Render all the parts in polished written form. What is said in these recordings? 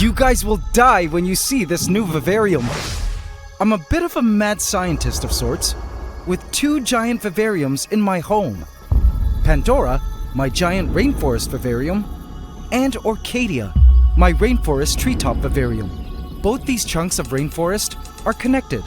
You guys will die when you see this new vivarium. I'm a bit of a mad scientist of sorts, with 2 giant vivariums in my home. Pandora, my giant rainforest vivarium, and Orcadia, my rainforest treetop vivarium. Both these chunks of rainforest are connected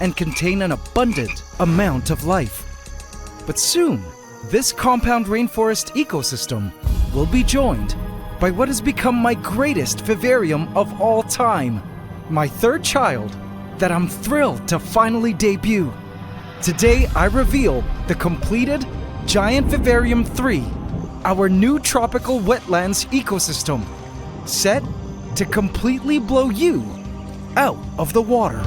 and contain an abundant amount of life. But soon, this compound rainforest ecosystem will be joined by what has become my greatest vivarium of all time, my 3rd child that I'm thrilled to finally debut. Today I reveal the completed Giant Vivarium 3, our new tropical wetlands ecosystem, set to completely blow you out of the water.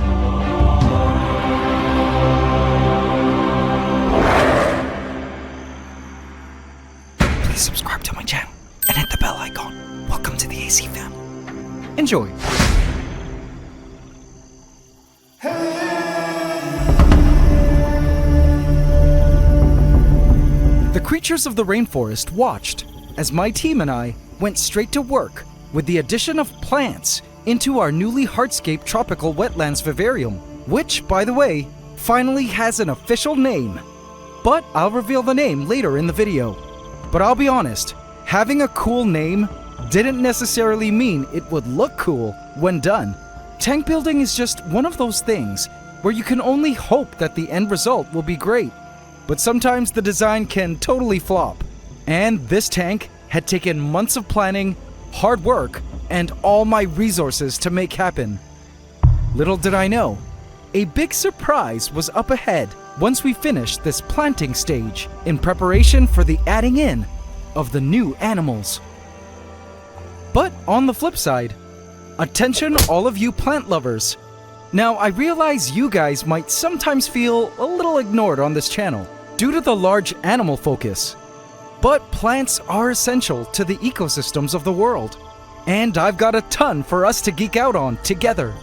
Please subscribe to my channel and hit the bell icon. Welcome to the AC fam. Enjoy. The creatures of the rainforest watched as my team and I went straight to work with the addition of plants into our newly hardscape tropical wetlands vivarium, which, by the way, finally has an official name. But I'll reveal the name later in the video. But I'll be honest, having a cool name didn't necessarily mean it would look cool when done. Tank building is just one of those things where you can only hope that the end result will be great. But sometimes the design can totally flop. And this tank had taken months of planning, hard work, and all my resources to make happen. Little did I know, a big surprise was up ahead once we finished this planting stage in preparation for the adding in of the new animals. But on the flip side, attention all of you plant lovers. Now I realize you guys might sometimes feel a little ignored on this channel due to the large animal focus. But plants are essential to the ecosystems of the world, and I've got a ton for us to geek out on together.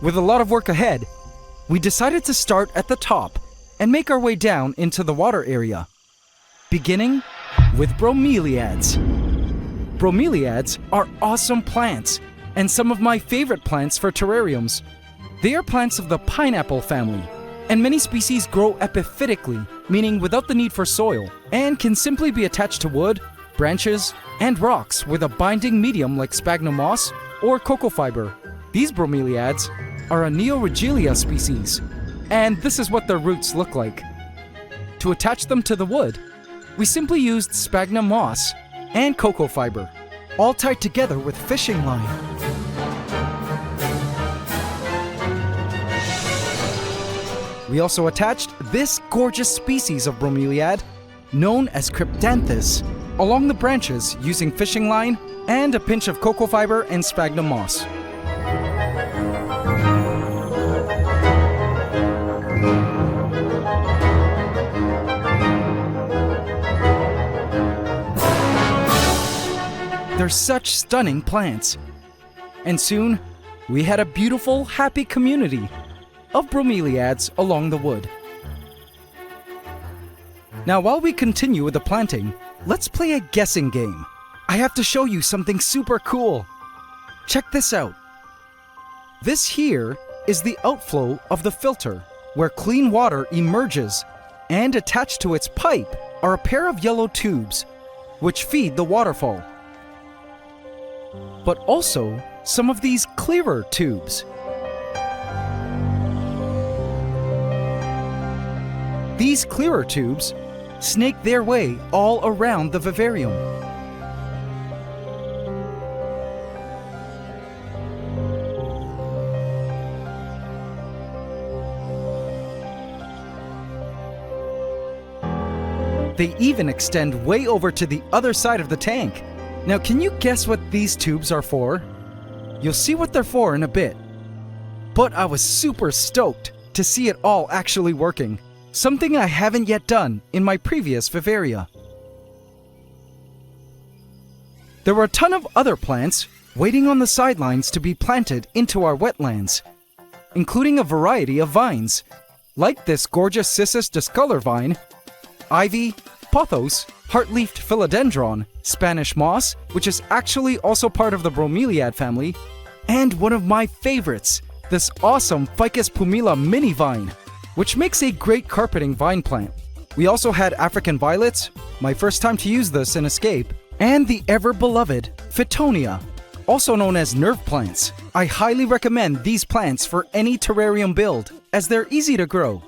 With a lot of work ahead, we decided to start at the top and make our way down into the water area, beginning with bromeliads. Bromeliads are awesome plants and some of my favorite plants for terrariums. They are plants of the pineapple family, and many species grow epiphytically, meaning without the need for soil, and can simply be attached to wood, branches, and rocks with a binding medium like sphagnum moss or cocoa fiber. These bromeliads are a Neoregelia species, and this is what their roots look like. To attach them to the wood, we simply used sphagnum moss and cocoa fiber, all tied together with fishing line. We also attached this gorgeous species of bromeliad, known as Cryptanthus, along the branches using fishing line and a pinch of cocoa fiber and sphagnum moss. They're such stunning plants. And soon, we had a beautiful, happy community of bromeliads along the wood. Now, while we continue with the planting, let's play a guessing game. I have to show you something super cool. Check this out. This here is the outflow of the filter, where clean water emerges, and attached to its pipe are a pair of yellow tubes, which feed the waterfall. But also some of these clearer tubes. These clearer tubes snake their way all around the vivarium. They even extend way over to the other side of the tank. Now, can you guess what these tubes are for? You'll see what they're for in a bit. But I was super stoked to see it all actually working. Something I haven't yet done in my previous vivaria. There were a ton of other plants waiting on the sidelines to be planted into our wetlands, including a variety of vines, like this gorgeous Cissus discolor vine, ivy, pothos, heart-leafed philodendron, Spanish moss, which is actually also part of the bromeliad family, and one of my favorites, this awesome Ficus pumila mini vine, which makes a great carpeting vine plant. We also had African violets, my first time to use this in Escape, and the ever-beloved Fittonia, also known as nerve plants. I highly recommend these plants for any terrarium build, as they're easy to grow.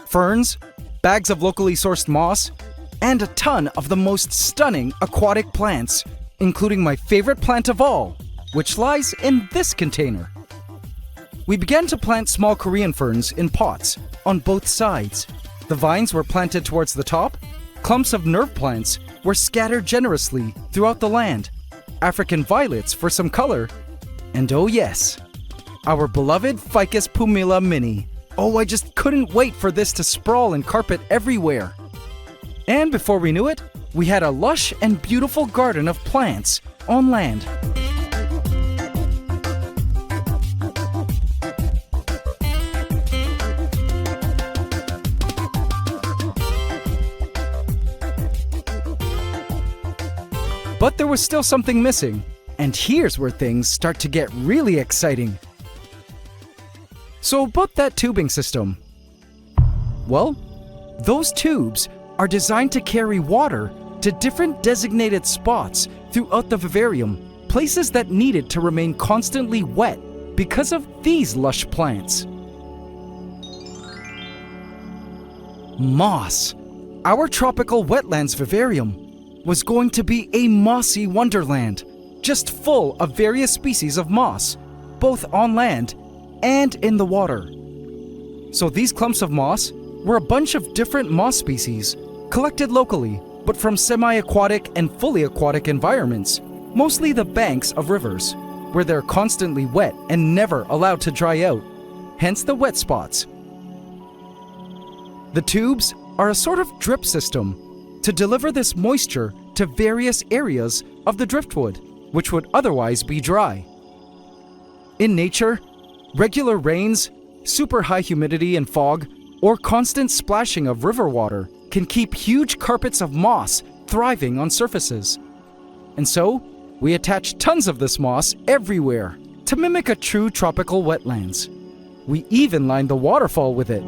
Ferns, bags of locally sourced moss, and a ton of the most stunning aquatic plants, including my favorite plant of all, which lies in this container. We began to plant small Korean ferns in pots on both sides. The vines were planted towards the top, clumps of nerve plants were scattered generously throughout the land, African violets for some color, and oh yes, our beloved Ficus pumila mini. Oh, I just couldn't wait for this to sprawl and carpet everywhere. And before we knew it, we had a lush and beautiful garden of plants on land. But there was still something missing, and here's where things start to get really exciting. So about that tubing system. Well, those tubes are designed to carry water to different designated spots throughout the vivarium, places that needed to remain constantly wet because of these lush plants. Moss. Our tropical wetlands vivarium was going to be a mossy wonderland, just full of various species of moss, both on land and in the water. So these clumps of moss were a bunch of different moss species, collected locally, but from semi-aquatic and fully aquatic environments, mostly the banks of rivers, where they're constantly wet and never allowed to dry out, hence the wet spots. The tubes are a sort of drip system to deliver this moisture to various areas of the driftwood, which would otherwise be dry. In nature, regular rains, super high humidity and fog, or constant splashing of river water can keep huge carpets of moss thriving on surfaces. And so, we attach tons of this moss everywhere to mimic a true tropical wetlands. We even lined the waterfall with it.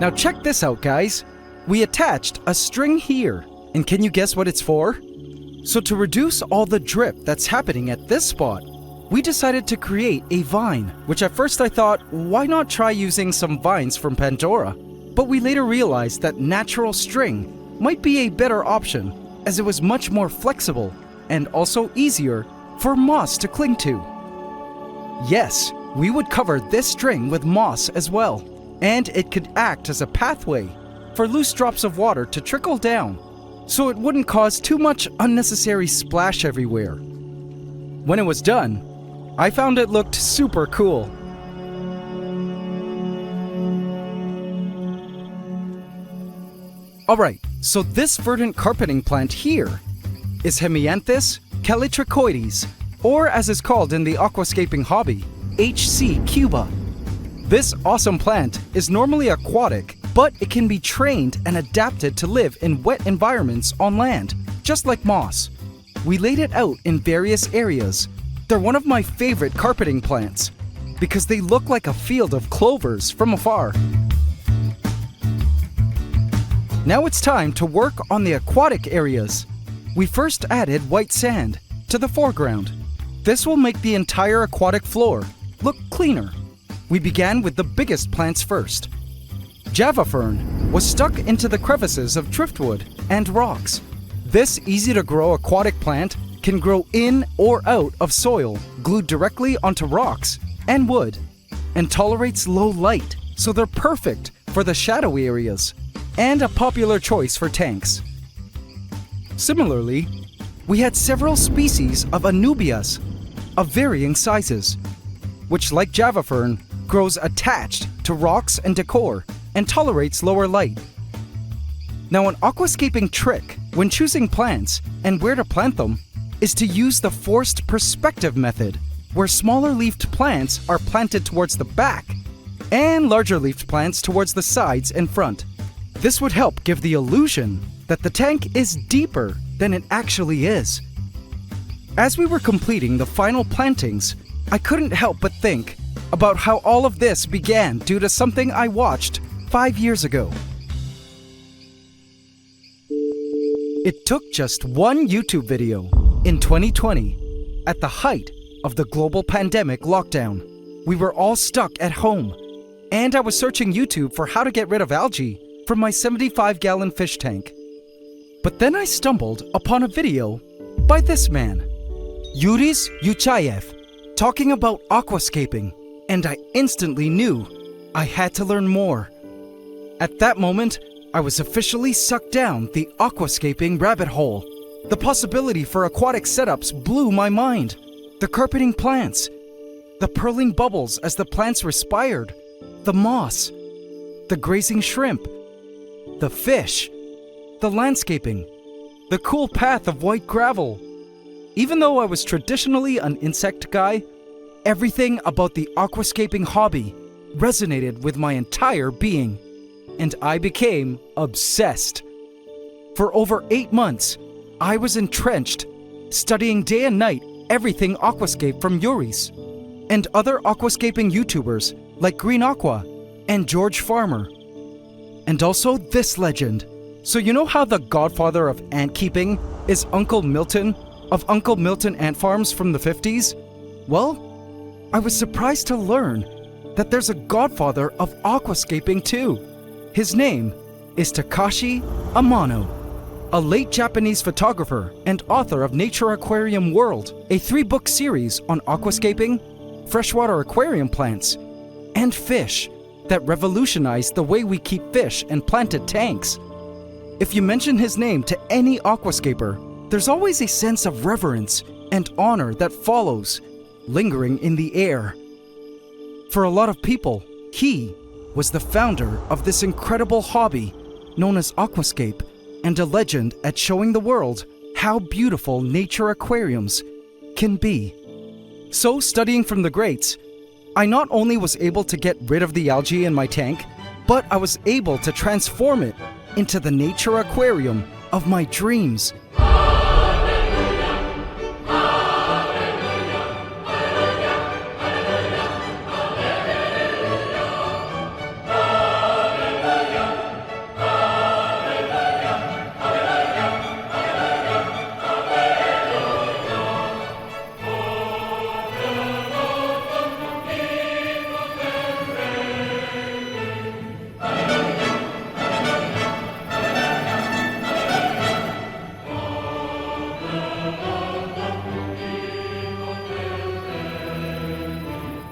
Now check this out, guys. We attached a string here, and can you guess what it's for? So to reduce all the drip that's happening at this spot, we decided to create a vine, which at first I thought, why not try using some vines from Pandora? But we later realized that natural string might be a better option, as it was much more flexible and also easier for moss to cling to. Yes, we would cover this string with moss as well, and it could act as a pathway for loose drops of water to trickle down, so it wouldn't cause too much unnecessary splash everywhere. When it was done, I found it looked super cool. Alright, so this verdant carpeting plant here is Hemianthus calitricoides, or as is called in the aquascaping hobby, HC cuba. This awesome plant is normally aquatic, but it can be trained and adapted to live in wet environments on land, just like moss. We laid it out in various areas. They're one of my favorite carpeting plants because they look like a field of clovers from afar. Now it's time to work on the aquatic areas. We first added white sand to the foreground. This will make the entire aquatic floor look cleaner. We began with the biggest plants first. Java fern was stuck into the crevices of driftwood and rocks. This easy-to-grow aquatic plant can grow in or out of soil, glued directly onto rocks and wood, and tolerates low light, so they're perfect for the shadowy areas, and a popular choice for tanks. Similarly, we had several species of anubias of varying sizes, which, like Java fern, grows attached to rocks and decor and tolerates lower light. Now, an aquascaping trick when choosing plants and where to plant them is to use the forced perspective method, where smaller leafed plants are planted towards the back and larger leafed plants towards the sides and front. This would help give the illusion that the tank is deeper than it actually is. As we were completing the final plantings, I couldn't help but think about how all of this began due to something I watched 5 years ago. It took just one YouTube video in 2020, at the height of the global pandemic lockdown. We were all stuck at home, and I was searching YouTube for how to get rid of algae from my 75-gallon fish tank. But then I stumbled upon a video by this man, Yuris Yuchayev, talking about aquascaping, and I instantly knew I had to learn more. At that moment, I was officially sucked down the aquascaping rabbit hole. The possibility for aquatic setups blew my mind. The carpeting plants, the purling bubbles as the plants respired, the moss, the grazing shrimp, the fish, the landscaping, the cool path of white gravel. Even though I was traditionally an insect guy, everything about the aquascaping hobby resonated with my entire being, and I became obsessed. For over 8 months, I was entrenched, studying day and night everything aquascape from Yuris and other aquascaping YouTubers like Green Aqua and George Farmer. And also this legend. So you know how the godfather of ant keeping is Uncle Milton of Uncle Milton Ant Farms from the 50s? Well, I was surprised to learn that there's a godfather of aquascaping too. His name is Takashi Amano, a late Japanese photographer and author of Nature Aquarium World, a 3-book series on aquascaping, freshwater aquarium plants, and fish that revolutionized the way we keep fish in planted tanks. If you mention his name to any aquascaper, there's always a sense of reverence and honor that follows, lingering in the air. For a lot of people, he was the founder of this incredible hobby known as aquascape, and a legend at showing the world how beautiful nature aquariums can be. So, studying from the greats, I not only was able to get rid of the algae in my tank, but I was able to transform it into the nature aquarium of my dreams.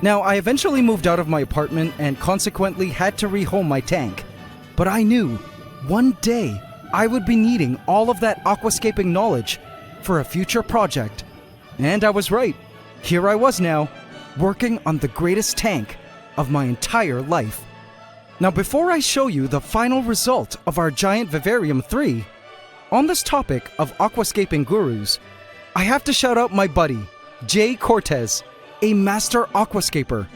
Now, I eventually moved out of my apartment and consequently had to rehome my tank. But I knew one day I would be needing all of that aquascaping knowledge for a future project. And I was right. Here I was now, working on the greatest tank of my entire life. Now, before I show you the final result of our giant Vivarium 3, on this topic of aquascaping gurus, I have to shout out my buddy, Jay Cortez, a master aquascaper,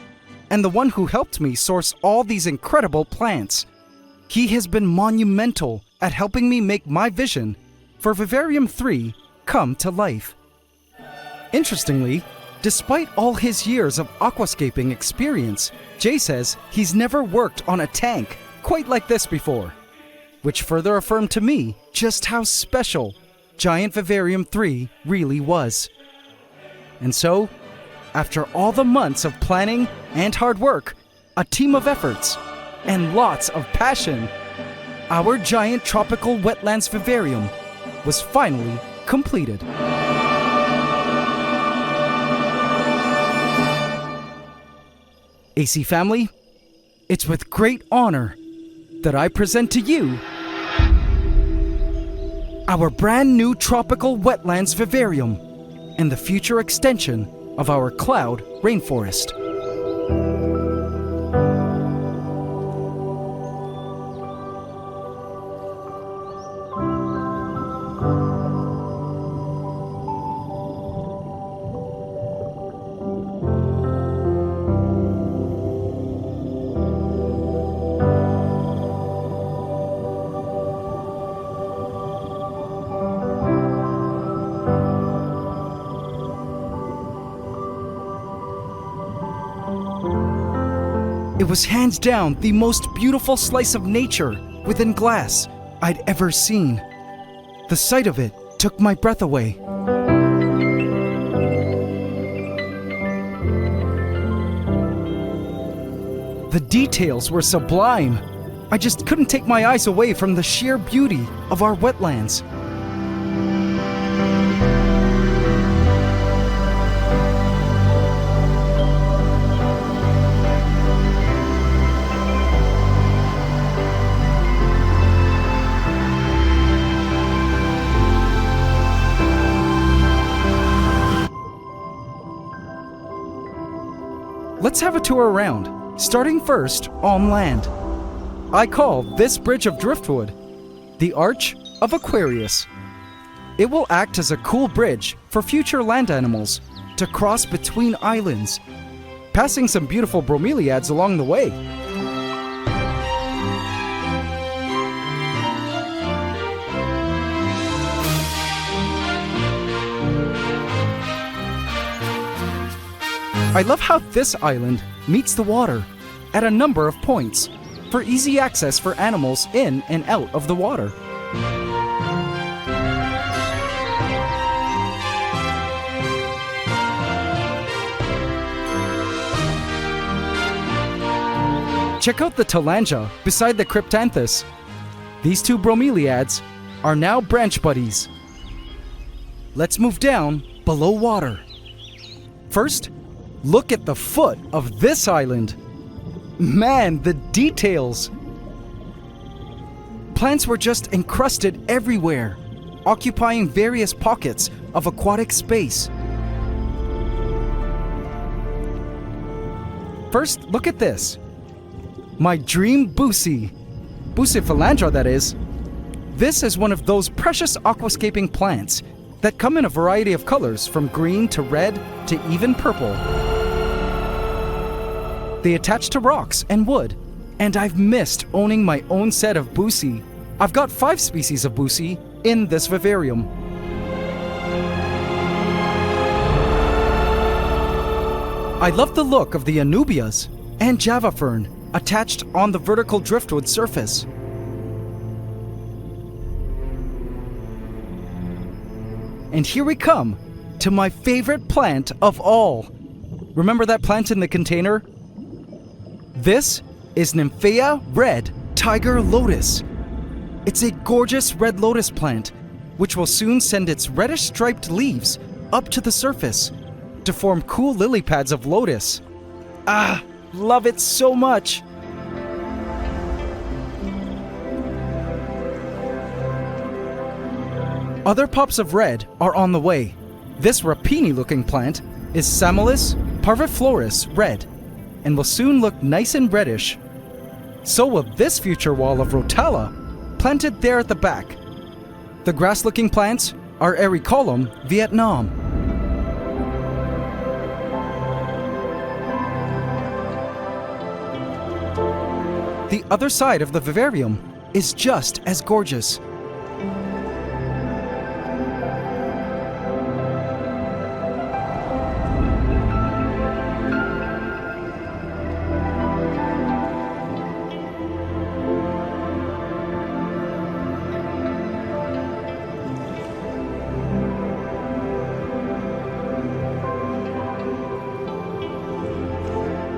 and the one who helped me source all these incredible plants. He has been monumental at helping me make my vision for Vivarium 3 come to life. Interestingly, despite all his years of aquascaping experience, Jay says he's never worked on a tank quite like this before, which further affirmed to me just how special Giant Vivarium 3 really was. And so, after all the months of planning and hard work, a team of efforts, and lots of passion, our giant tropical wetlands vivarium was finally completed. AC family, it's with great honor that I present to you our brand new tropical wetlands vivarium and the future extension of our cloud rainforest. It was hands down the most beautiful slice of nature within glass I'd ever seen. The sight of it took my breath away. The details were sublime. I just couldn't take my eyes away from the sheer beauty of our wetlands. Let's have a tour around, starting first on land. I call this bridge of driftwood the Arch of Aquarius. It will act as a cool bridge for future land animals to cross between islands, passing some beautiful bromeliads along the way. I love how this island meets the water at a number of points for easy access for animals in and out of the water. Check out the telangia beside the cryptanthus. These two bromeliads are now branch buddies. Let's move down below water. First, look at the foot of this island. Man, the details! Plants were just encrusted everywhere, occupying various pockets of aquatic space. First, look at this. My dream Bucephalandra, that is. This is one of those precious aquascaping plants that come in a variety of colors, from green to red to even purple. They attach to rocks and wood, and I've missed owning my own set of Buce. I've got 5 species of Buce in this vivarium. I love the look of the Anubias and Java fern attached on the vertical driftwood surface. And here we come to my favorite plant of all. Remember that plant in the container? This is Nymphaea red tiger lotus. It's a gorgeous red lotus plant, which will soon send its reddish striped leaves up to the surface to form cool lily pads of lotus. Ah, love it so much. Other pops of red are on the way. This rapini-looking plant is Samolus parviflorus red, and will soon look nice and reddish. So will this future wall of Rotala, planted there at the back. The grass-looking plants are Ericolum Vietnam. The other side of the vivarium is just as gorgeous.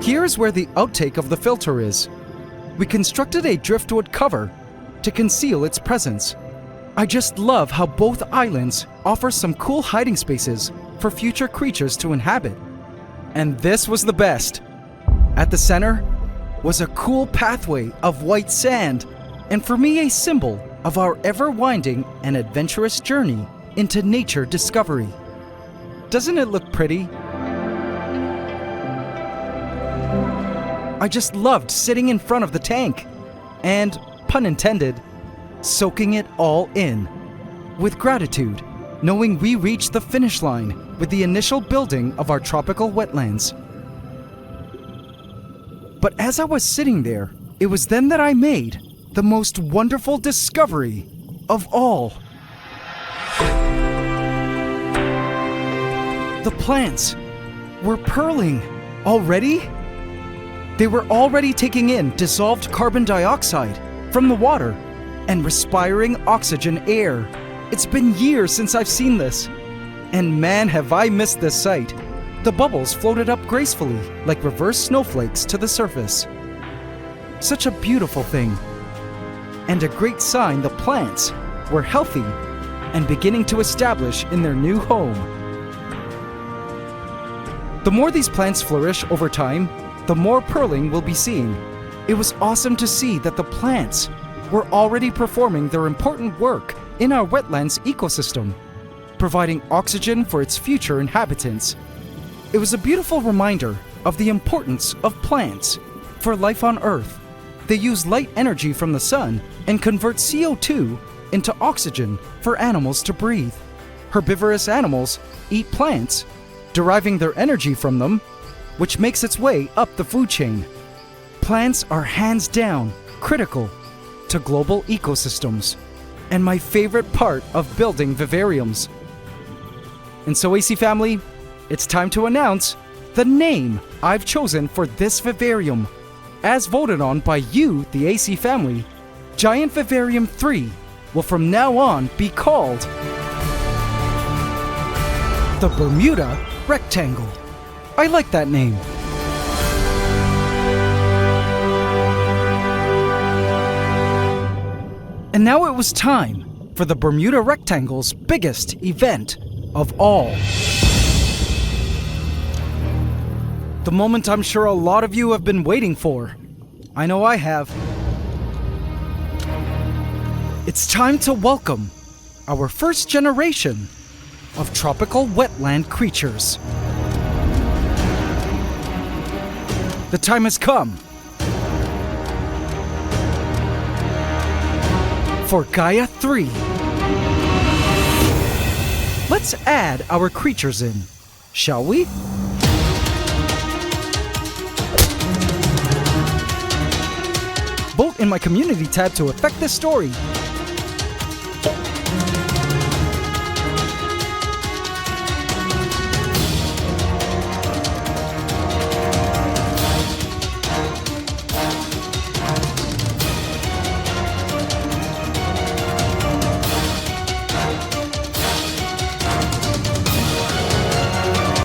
Here's where the outtake of the filter is. We constructed a driftwood cover to conceal its presence. I just love how both islands offer some cool hiding spaces for future creatures to inhabit. And this was the best. At the center was a cool pathway of white sand, and for me a symbol of our ever-winding and adventurous journey into nature discovery. Doesn't it look pretty? I just loved sitting in front of the tank and, pun intended, soaking it all in. With gratitude, knowing we reached the finish line with the initial building of our tropical wetlands. But as I was sitting there, it was then that I made the most wonderful discovery of all. The plants were pearling already? They were already taking in dissolved carbon dioxide from the water and respiring oxygen air. It's been years since I've seen this. And man, have I missed this sight. The bubbles floated up gracefully like reverse snowflakes to the surface. Such a beautiful thing. And a great sign the plants were healthy and beginning to establish in their new home. The more these plants flourish over time, the more pearling we'll be seeing. It was awesome to see that the plants were already performing their important work in our wetlands ecosystem, providing oxygen for its future inhabitants. It was a beautiful reminder of the importance of plants for life on Earth. They use light energy from the sun and convert CO2 into oxygen for animals to breathe. Herbivorous animals eat plants, deriving their energy from them, which makes its way up the food chain. Plants are hands down critical to global ecosystems, and my favorite part of building vivariums. And so, AC family, it's time to announce the name I've chosen for this vivarium. As voted on by you, the AC family, Giant Vivarium 3 will from now on be called the Bermuda Rectangle. I like that name. And now it was time for the Bermuda Rectangle's biggest event of all. The moment I'm sure a lot of you have been waiting for. I know I have. It's time to welcome our first generation of tropical wetland creatures. The time has come for Gaia 3. Let's add our creatures in, shall we? Vote in my community tab to affect this story.